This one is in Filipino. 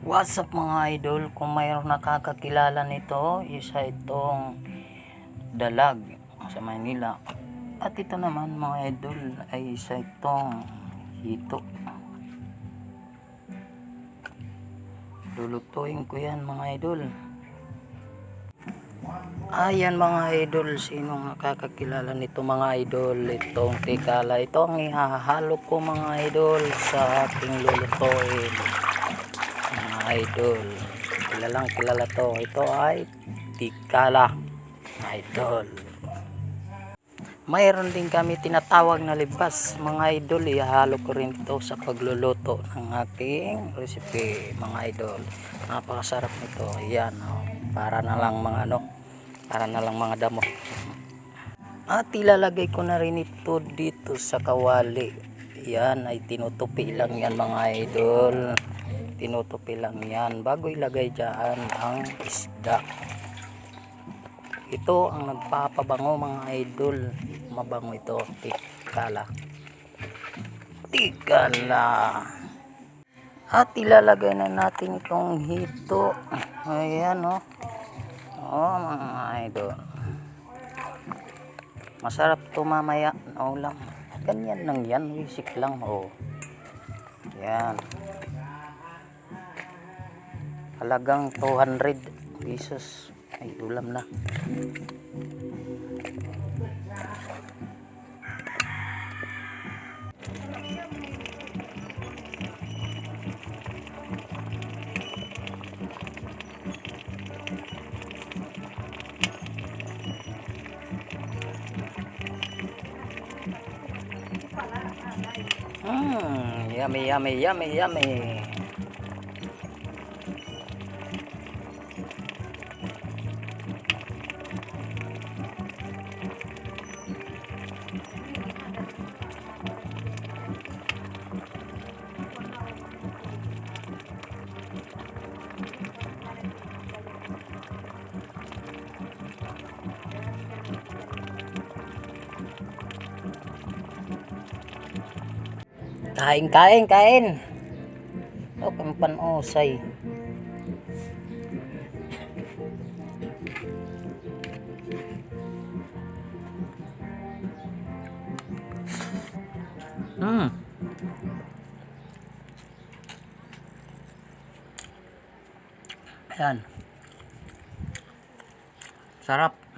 What's up mga idol, kung mayroong nakakakilala nito, isa itong dalag sa Manila. At ito naman mga idol ay isa itong hito. Lulutuin ko yan mga idol. Ayan mga idol, sinong nakakakilala nito mga idol? Itong tikala, ito ang ihahalo ko mga idol sa ating lulutuin. Mga idol, kilalang kilala to. Ito ay tikala idol. Mayroon din kami tinatawag na libas mga idol. Ihalo ko rin ito sa pagluluto ng aking recipe mga idol. Napakasarap nito. Ayan, oh. Para na lang mga damo. At ilalagay ko na rin ito dito sa kawali. Yan ay tinutupi lang yan mga idol. Tinutupi lang yan bago ilagay dyan ang isda. Ito ang nagpapabango mga idol. Mabango ito, tikala. At ilalagay na natin itong hito. Ayan o. Oh mga idol. Masarap ito mamaya na ulam. Ganyan lang yan, wisik lang o. Yan. Halagang 200 pesos. Ay ulam na. Yummy, yummy, yummy, yummy. Kain. O, kampan-osay. Ayan. Sarap.